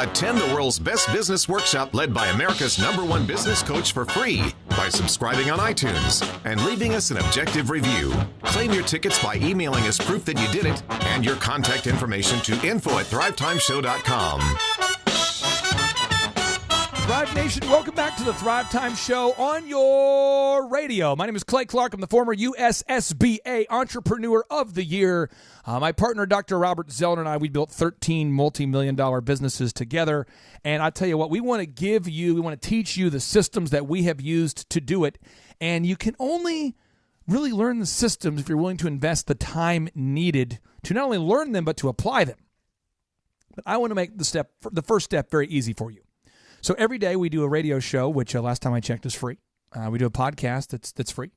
Attend the world's best business workshop led by America's #1 business coach for free by subscribing on iTunes and leaving us an objective review. Claim your tickets by emailing us proof that you did it and your contact information to info@thrivetimeshow.com. Thrive Nation, welcome back to the Thrive Time Show on your radio. My name is Clay Clark. I'm the former USSBA Entrepreneur of the Year. My partner, Dr. Robert Zellner, and I, we built 13 multi-million-dollar businesses together. And I tell you what, we want to teach you the systems that we have used to do it. And you can only really learn the systems if you're willing to invest the time needed to not only learn them, but to apply them. But I want to make the first step very easy for you. So every day we do a radio show, which last time I checked is free. We do a podcast that's free.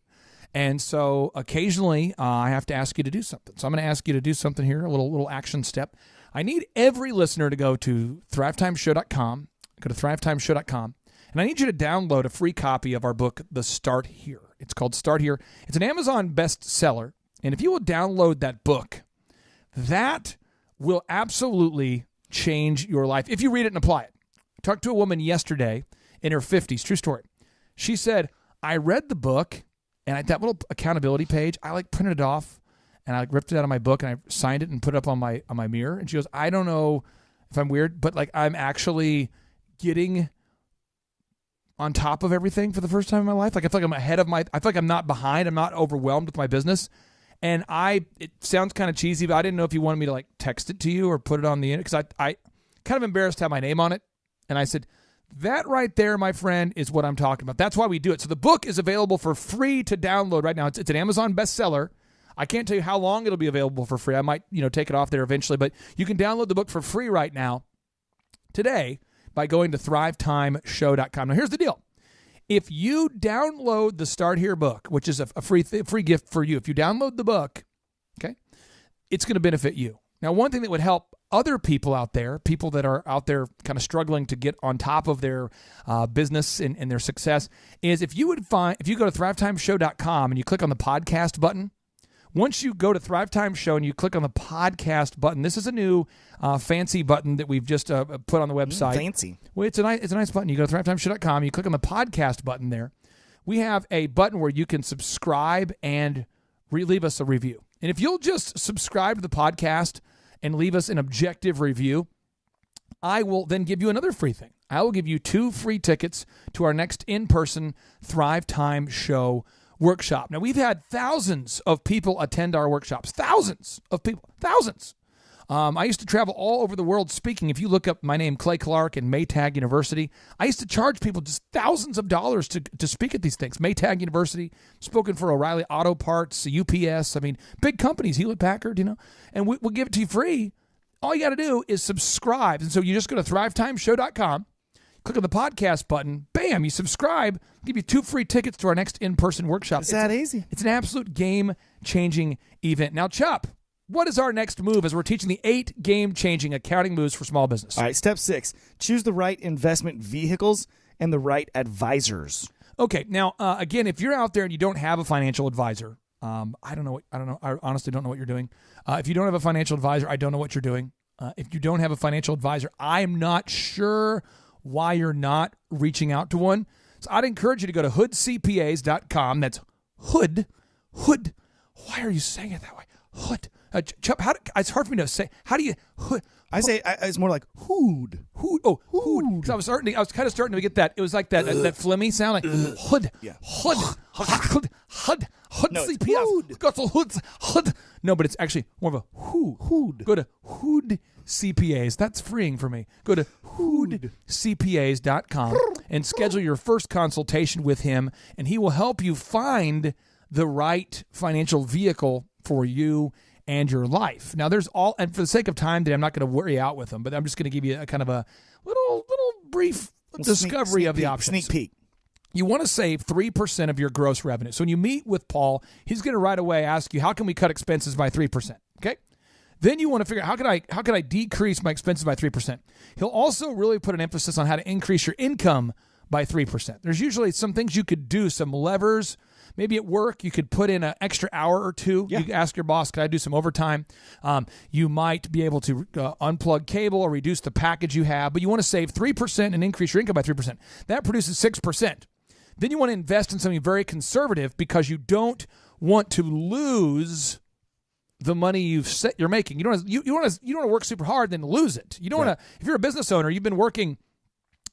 And so occasionally I have to ask you to do something. So I'm going to ask you to do something here, a little action step. I need every listener to go to thrivetimeshow.com, go to thrivetimeshow.com, and I need you to download a free copy of our book, The Start Here. It's called Start Here. It's an Amazon bestseller. And if you will download that book, that will absolutely change your life if you read it and apply it. Talked to a woman yesterday in her 50s, true story. She said, I read the book, and that little accountability page, I printed it off, and I ripped it out of my book, and I signed it and put it up on my mirror. And she goes, I don't know if I'm weird, but I'm actually getting on top of everything for the first time in my life. I feel like I'm ahead of I feel like I'm not behind. I'm not overwhelmed with my business. And it sounds kind of cheesy, but I didn't know if you wanted me to text it to you or put it on the internet, because I kind of embarrassed to have my name on it. And I said, that right there, my friend, is what I'm talking about. That's why we do it. So the book is available for free to download right now. It's an Amazon bestseller. I can't tell you how long it'll be available for free. I might, take it off there eventually, but you can download the book for free right now today by going to thrivetimeshow.com. Now, here's the deal. If you download the Start Here book, which is a free gift for you, if you download the book, okay, it's going to benefit you. Now, one thing that would help other people out there, people that are out there kind of struggling to get on top of their business and their success, is if you go to thrivetimeshow.com and you click on the podcast button. Once you go to Thrivetime Show and you click on the podcast button, this is a new fancy button that we've just put on the website. Fancy. Well, it's a nice button. You go to thrivetimeshow.com, you click on the podcast button there. We have a button where you can subscribe and leave us a review. And if you'll just subscribe to the podcast and leave us an objective review, I will then give you another free thing. I will give you 2 free tickets to our next in-person Thrivetime Show workshop. Now, we've had thousands of people attend our workshops. Thousands of people. Thousands. I used to travel all over the world speaking. If you look up my name, Clay Clark, and Maytag University, I used to charge people just thousands of dollars to speak at these things. Maytag University, spoken for O'Reilly Auto Parts, UPS, big companies, Hewlett-Packard, and we'll give it to you free. All you got to do is subscribe. And so you just go to thrivetimeshow.com, click on the podcast button, bam, you subscribe, give you 2 free tickets to our next in-person workshop. It's that easy. It's an absolute game-changing event. Now, Chup, what is our next move as we're teaching the 8 game-changing accounting moves for small business? All right, step 6, choose the right investment vehicles and the right advisors. Okay, now, again, if you're out there and you don't have a financial advisor, I honestly don't know what you're doing. If you don't have a financial advisor, I don't know what you're doing. If you don't have a financial advisor, I'm not sure why you're not reaching out to one. So I'd encourage you to go to hoodcpas.com. That's hood. Why are you saying it that way? Hood. Chup, it's hard for me to say. How do you hood? I say it's more like hood. Hood. Oh, hood. So I was kind of starting to get that. It was like that phlegmy sound, like hood. Yeah. Hood. No, it's CPS. Got the hood. No, but it's actually more of a hood. Go to hood CPAs. That's freeing for me. Go to hoodcpas.com and schedule your first consultation with him, and he will help you find the right financial vehicle for you and your life. Now, and for the sake of time, I'm not going to worry out with them, but I'm just going to give you a kind of a little brief discovery of the options. Sneak peek. You want to save 3% of your gross revenue. So when you meet with Paul, he's going to right away ask you, how can we cut expenses by 3%? Okay? Then you want to figure out, how can I decrease my expenses by 3%? He'll also really put an emphasis on how to increase your income by 3%. There's usually some things you could do, some levers. Maybe at work, you could put in an extra hour or two. Yeah. You could ask your boss, can I do some overtime? You might be able to unplug cable or reduce the package you have, but you want to save 3% and increase your income by 3%. That produces 6%. Then you want to invest in something very conservative because you don't want to lose the money you're making. You don't want to work super hard then lose it. You don't want to. If you're a business owner, you've been working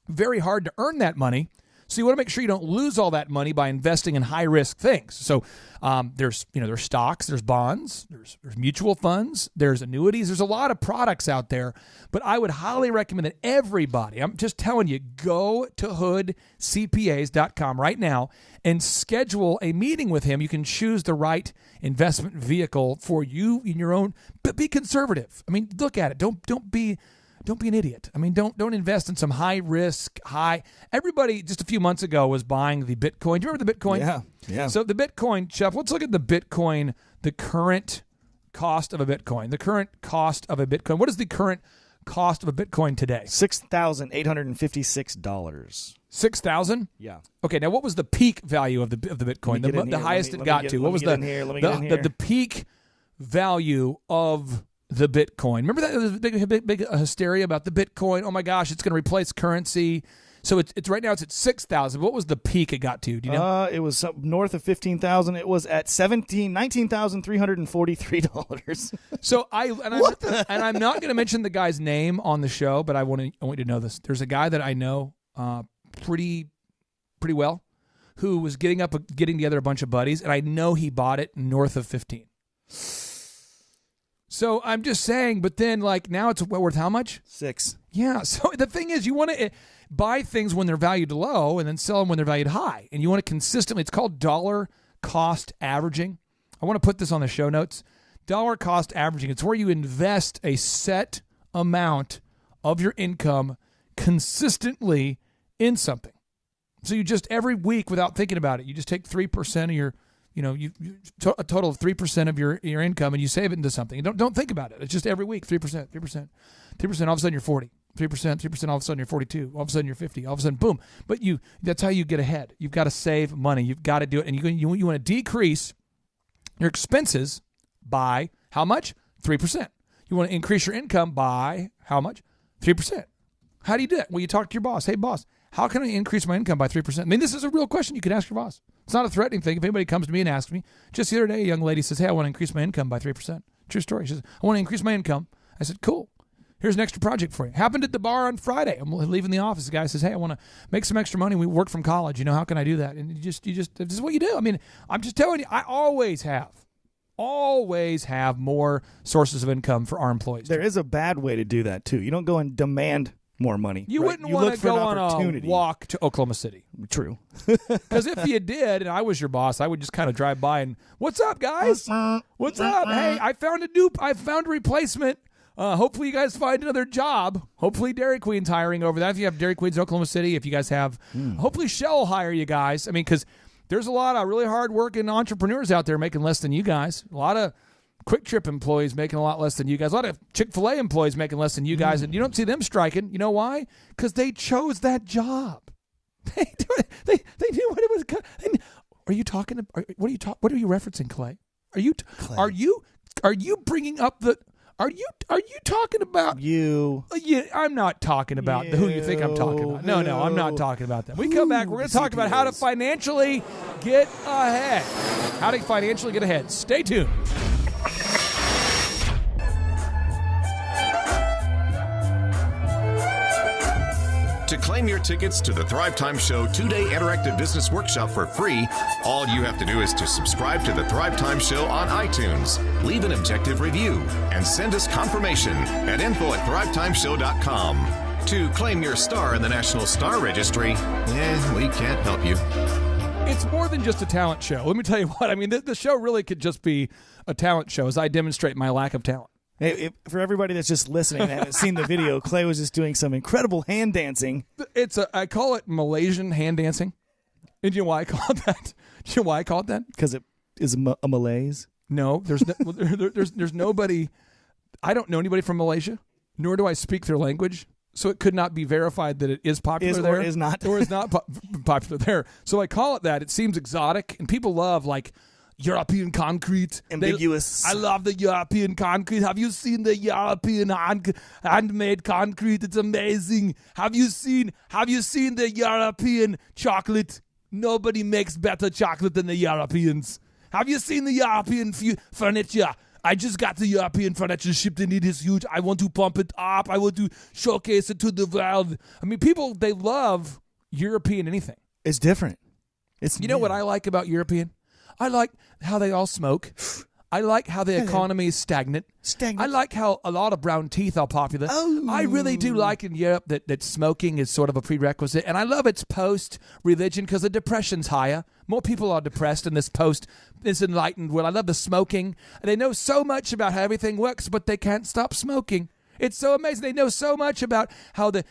very hard to earn that money. So you want to make sure you don't lose all that money by investing in high risk things. So there's stocks, there's bonds, there's mutual funds, there's annuities. There's a lot of products out there, but I would highly recommend that everybody, I'm just telling you, go to hoodcpas.com right now and schedule a meeting with him. You can choose the right investment vehicle for you in your own, but be conservative. I mean, look at it. Don't be an idiot. I mean, don't invest in some high risk, Everybody just a few months ago was buying the Bitcoin. Do you remember the Bitcoin? Yeah. So the Bitcoin, Jeff, let's look at the Bitcoin, the current cost of a Bitcoin. The current cost of a Bitcoin. What is the current cost of a Bitcoin today? $6,856. 6,000? Yeah. Okay, now what was the peak value of the Bitcoin? The highest it got to? What was the peak value of the Bitcoin? Remember that there was big hysteria about the Bitcoin? Oh my gosh, it's going to replace currency. So it's right now it's at 6,000. What was the peak it got to? Do you know? It was north of 15,000. It was at $19,343. So I'm not going to mention the guy's name on the show, but I want you to know this. There's a guy that I know pretty well who was getting together a bunch of buddies, and I know he bought it north of 15. So I'm just saying, but then now it's worth how much? 6. Yeah. So the thing is, you want to buy things when they're valued low and then sell them when they're valued high. And you want to consistently, it's called dollar cost averaging. I want to put this on the show notes. Dollar cost averaging. It's where you invest a set amount of your income consistently in something. So you just every week without thinking about it, you just take 3% of your a total of 3% of your income, and you save it into something. Don't think about it. It's just every week, 3%. All of a sudden you're 40. 3%, all of a sudden you're 42. All of a sudden you're 50. All of a sudden, boom. But that's how you get ahead. You've got to save money. You've got to do it. And you want to decrease your expenses by how much? 3%. You want to increase your income by how much? 3%. How do you do that? Well, you talk to your boss. Hey, boss, how can I increase my income by 3%? I mean, this is a real question you can ask your boss. It's not a threatening thing. If anybody comes to me and asks me, just the other day, a young lady says, hey, I want to increase my income by 3%. True story. She says, I want to increase my income. I said, cool. Here's an extra project for you. Happened at the bar on Friday. I'm leaving the office. The guy says, hey, I want to make some extra money. We work from college. How can I do that? And you just, this is what you do. I mean, I'm just telling you, I always have more sources of income for our employees. There is a bad way to do that, too. You don't go and demand more money. You wouldn't want to go on a walk to Oklahoma City. True. Because if you did, and I was your boss, I would just kind of drive by and, what's up, guys? What's up? Hey, I found a replacement. Hopefully you guys find another job. Hopefully Dairy Queen's hiring over that. If you have Dairy Queen's in Oklahoma City, if you guys have, hopefully Shell will hire you guys. I mean, because there's a lot of really hard-working entrepreneurs out there making less than you guys. A lot of Quick Trip employees making a lot less than you guys. A lot of Chick-fil-A employees making less than you guys. And you don't see them striking. You know why? Because they chose that job. They knew what it was. Are you talking? What are you referencing, Clay? Are you bringing up the? Are you talking about you? Yeah, I'm not talking about who you think I'm talking about. No, I'm not talking about that. We come back. We're going to talk about how to financially get ahead. How to financially get ahead. Stay tuned. To claim your tickets to the Thrivetime Show 2-day interactive business workshop for free, all you have to do is to subscribe to the Thrivetime Show on iTunes, leave an objective review, and send us confirmation at info@thrivetimeshow.com. To claim your star in the National Star Registry, we can't help you. It's more than just a talent show. Let me tell you what. I mean, the show really could just be a talent show as I demonstrate my lack of talent. Hey, for everybody that's just listening and haven't seen the video, Clay was just doing some incredible hand dancing. I call it Malaysian hand dancing. And do you know why I call it that? Do you know why I call it that? Because it is a Malays. No, there's nobody. I don't know anybody from Malaysia, nor do I speak their language. so it could not be verified that it is popular Is there. or is not. Or is not popular there. So I call it that. It seems exotic, and people love, like, European concrete. Ambiguous. I love the European concrete. Have you seen the European handmade concrete? It's amazing. Have you seen the European chocolate? Nobody makes better chocolate than the Europeans. Have you seen the European furniture? I just got the European furniture shipped in. It is huge. I want to pump it up. I want to showcase it to the world. I mean, people, they love European anything. It's different. You know what I like about European? I like how they all smoke. I like how the economy is stagnant. I like how a lot of brown teeth are popular. Oh. I really do like in Europe that smoking is sort of a prerequisite. And I love its post-religion because the depression's higher. More people are depressed in this enlightened world. I love the smoking. They know so much about how everything works, but they can't stop smoking. It's so amazing. They know so much about how the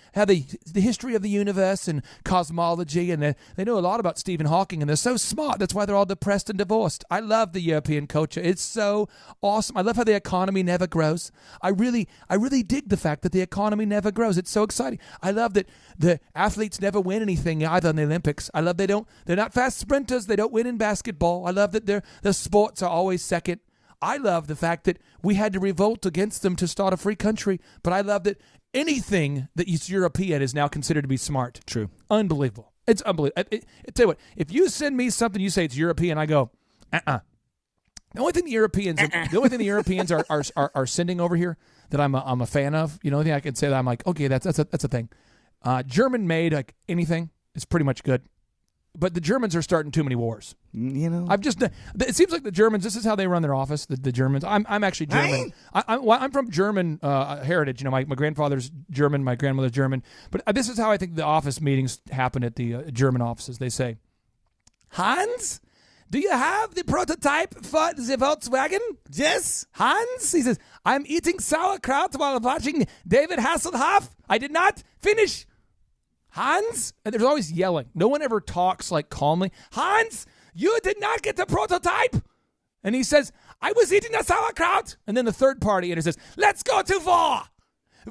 history of the universe and cosmology, and they know a lot about Stephen Hawking, and they're so smart. That's why they're all depressed and divorced. I love the European culture. It's so awesome. I love how the economy never grows. I really dig the fact that the economy never grows. It's so exciting. I love that the athletes never win anything either in the Olympics. I love they're not fast sprinters. They don't win in basketball. I love that their sports are always second. I love the fact that we had to revolt against them to start a free country, but I love that anything that is European is now considered to be smart. True. Unbelievable. It's unbelievable. I tell you what, if you send me something, you say it's European, I go, The only thing the Europeans are sending over here that I'm a fan of, the only thing I can say that I'm like, okay, that's a thing. German made, like, anything is pretty much good. But the Germans are starting too many wars. It seems like the Germans, this is how they run their office, the Germans. I'm actually German. I'm from German heritage. My grandfather's German, my grandmother's German. But this is how I think the office meetings happen at the German offices. They say, Hans, do you have the prototype for the Volkswagen? Yes. Hans, he says, I'm eating sauerkraut while watching David Hasselhoff. I did not finish. Hans, and there's always yelling. No one ever talks like calmly. Hans, you did not get the prototype. And he says, I was eating the sauerkraut. And then the third party and he says, let's go to war.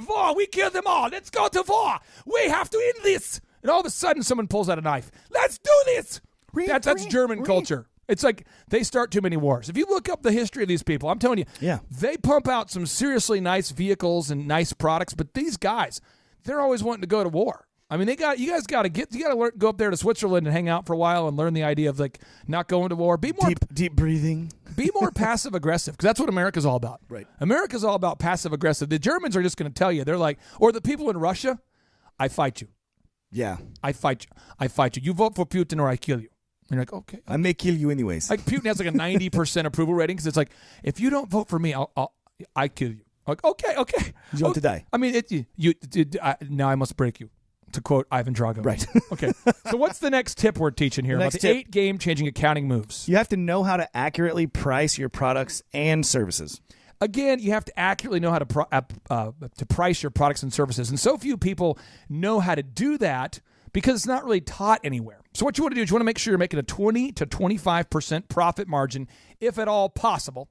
War, we killed them all. Let's go to war. We have to end this. And all of a sudden someone pulls out a knife. Let's do this. That's German culture. It's like they start too many wars. If you look up the history of these people, I'm telling you, they pump out some seriously nice vehicles and nice products. But these guys, they're always wanting to go to war. I mean, you guys got to go up there to Switzerland and hang out for a while and learn the idea of, like, not going to war. Be more deep breathing. Be more passive aggressive, because that's what America's all about. Right. America's all about passive aggressive. The Germans are just going to tell you, they're like, or the people in Russia, I fight you. Yeah. I fight you. You vote for Putin or I kill you. And you're like, okay. I may kill you anyways. Like, Putin has like a 90% approval rating because it's like, if you don't vote for me, I kill you. Like, okay. You want to die. I mean, now I must break you. To quote Ivan Drago. Right. Okay. So what's the next tip we're teaching here about the 8 game-changing accounting moves? You have to know how to accurately price your products and services. Again, you have to accurately know how to price your products and services. And so few people know how to do that because it's not really taught anywhere. So what you want to do is you want to make sure you're making a 20 to 25% profit margin, if at all possible,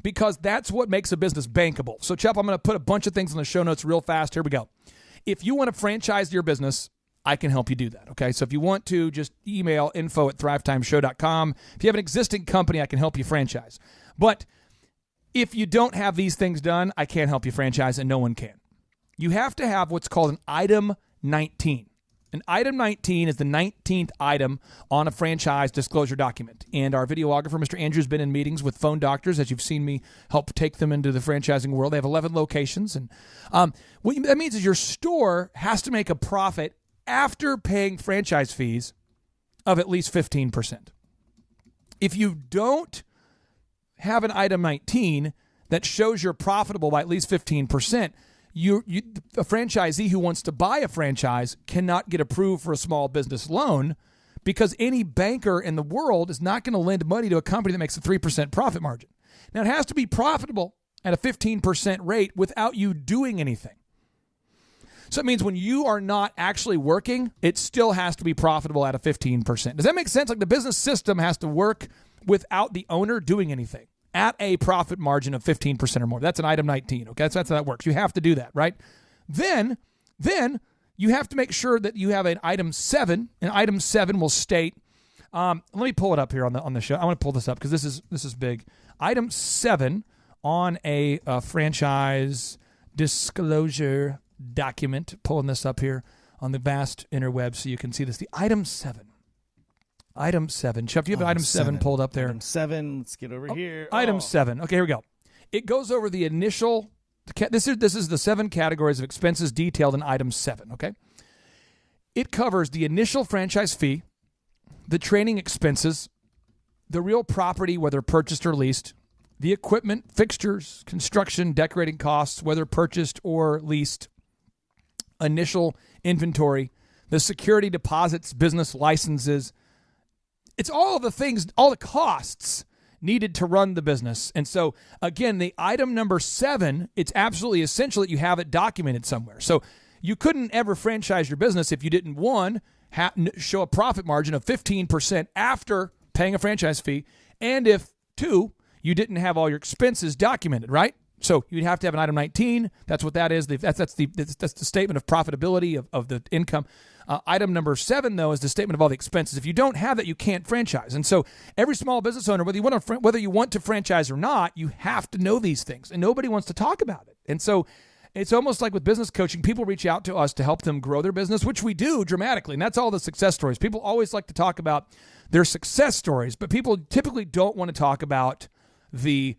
because that's what makes a business bankable. So, Chuck, I'm going to put a bunch of things in the show notes real fast. Here we go. If you want to franchise your business, I can help you do that, okay? So if you want to, just email info@thrivetimeshow.com. If you have an existing company, I can help you franchise. But if you don't have these things done, I can't help you franchise, and no one can. You have to have what's called an Item 19. An Item 19 is the 19th item on a franchise disclosure document. And our videographer, Mr. Andrew, has been in meetings with phone doctors, as you've seen me help take them into the franchising world. They have 11 locations. And what that means is your store has to make a profit after paying franchise fees of at least 15%. If you don't have an Item 19 that shows you're profitable by at least 15%, a franchisee who wants to buy a franchise cannot get approved for a small business loan because any banker in the world is not going to lend money to a company that makes a 3% profit margin. Now, it has to be profitable at a 15% rate without you doing anything. So it means when you are not actually working, it still has to be profitable at a 15%. Does that make sense? Like, the business system has to work without the owner doing anything at a profit margin of 15% or more. That's an Item 19, okay? That's how that works. You have to do that, right? Then you have to make sure that you have an item 7, and item 7 will state, let me pull it up here on the show. I want to pull this up because this is big. Item 7 on a franchise disclosure document, pulling this up here on the vast interweb so you can see this. The item 7. Item 7. Chuck, do you have item 7 pulled up there? Item 7. Let's get over here. Item 7. Okay, here we go. It goes over the initial. This is the 7 categories of expenses detailed in item 7. Okay. It covers the initial franchise fee, the training expenses, the real property, whether purchased or leased, the equipment, fixtures, construction, decorating costs, whether purchased or leased, initial inventory, the security deposits, business licenses. It's all of the things, all the costs needed to run the business. And so, again, the item number 7, it's absolutely essential that you have it documented somewhere. So you couldn't ever franchise your business if you didn't, 1, show a profit margin of 15% after paying a franchise fee, and if 2, you didn't have all your expenses documented, right? So you'd have to have an item 19. That's what that is. That's the statement of profitability of the income. Item number 7, though, is the statement of all the expenses. If you don't have that, you can't franchise. And so every small business owner, whether you want to franchise or not, you have to know these things, and nobody wants to talk about it. And so it's almost like with business coaching, people reach out to us to help them grow their business, which we do dramatically, and that's all the success stories. People always like to talk about their success stories, but people typically don't want to talk about the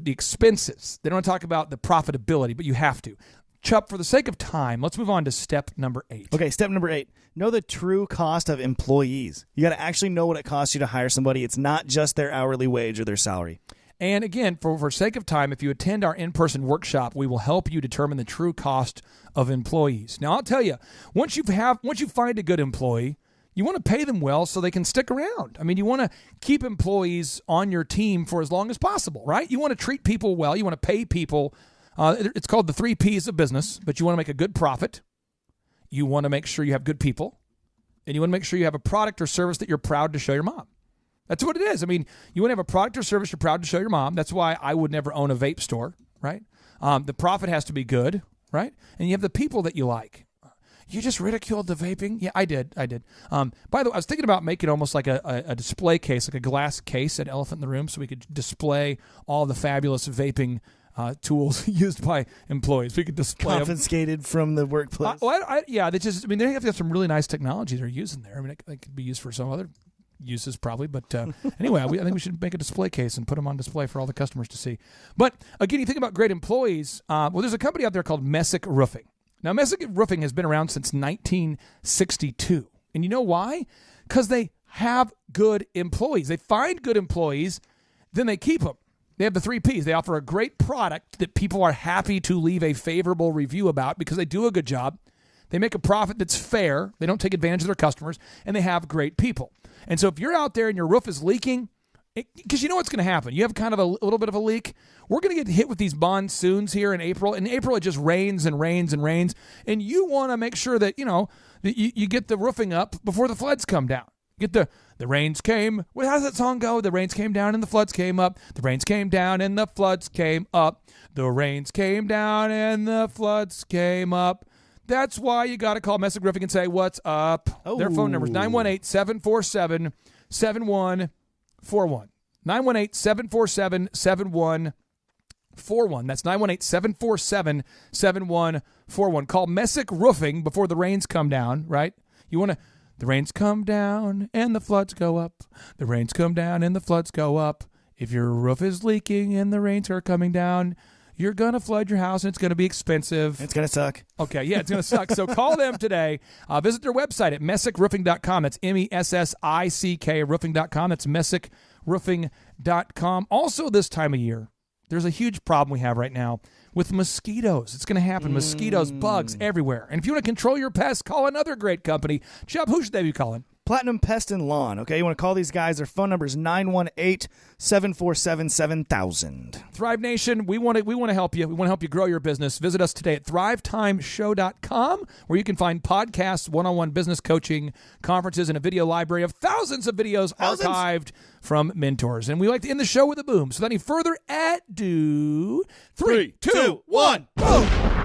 expenses. They don't want to talk about the profitability, but you have to. Chuck, for the sake of time, let's move on to step number 8. Okay, step number 8. Know the true cost of employees. You got to actually know what it costs you to hire somebody. It's not just their hourly wage or their salary. And again, for sake of time, if you attend our in-person workshop, we will help you determine the true cost of employees. Now, I'll tell you, once you find a good employee, you want to pay them well so they can stick around. I mean, you want to keep employees on your team for as long as possible, right? You want to treat people well. You want to pay people. It's called the 3 Ps of business, but you want to make a good profit. You want to make sure you have good people. And you want to make sure you have a product or service that you're proud to show your mom. That's what it is. I mean, you want to have a product or service you're proud to show your mom. That's why I would never own a vape store, right? The profit has to be good, right? And you have the people that you like. You just ridiculed the vaping? Yeah, I did. By the way, I was thinking about making almost like a display case, like a glass case at Elephant in the Room, so we could display all the fabulous vaping tools used by employees. We could display confiscated from the workplace. They have to have some really nice technology they're using there. I mean, it could be used for some other uses probably, but anyway, I think we should make a display case and put them on display for all the customers to see. But again, you think about great employees. There's a company out there called Messick Roofing. Now, Messick Roofing has been around since 1962. And you know why? Because they have good employees. They find good employees, then they keep them. They have the 3 Ps. They offer a great product that people are happy to leave a favorable review about because they do a good job. They make a profit that's fair. They don't take advantage of their customers, and they have great people. And so if you're out there and your roof is leaking, because you know what's going to happen. You have kind of a little bit of a leak. We're going to get hit with these monsoons here in April. In April, it just rains and rains and rains. And you want to make sure that, that you get the roofing up before the floods come down. Get the rains came. How does that song go? The rains came down and the floods came up. The rains came down and the floods came up. The rains came down and the floods came up. That's why you got to call Messick Roofing and say, what's up? Oh. Their phone number is 918-747-7141. 918-747-7141. That's 918-747-7141. Call Messick Roofing before the rains come down, right? The rains come down and the floods go up. The rains come down and the floods go up. If your roof is leaking and the rains are coming down, you're going to flood your house and it's going to be expensive. It's going to suck. Okay, yeah, it's going to suck. So call them today. Visit their website at messickroofing.com. That's MESSICK roofing.com. That's messickroofing.com. Also this time of year, there's a huge problem we have right now with mosquitoes. It's going to happen. Mosquitoes, bugs everywhere. And if you want to control your pests, call another great company. Chubb, who should they be calling? Platinum Pest and Lawn. Okay, you want to call these guys. Their phone number is 918-747-7000. Thrive Nation, we want to help you. We want to help you grow your business. Visit us today at thrivetimeshow.com, where you can find podcasts, one-on-one business coaching, conferences, and a video library of thousands of videos archived from mentors. And we like to end the show with a boom. So without any further ado, 3, 2, 1, boom!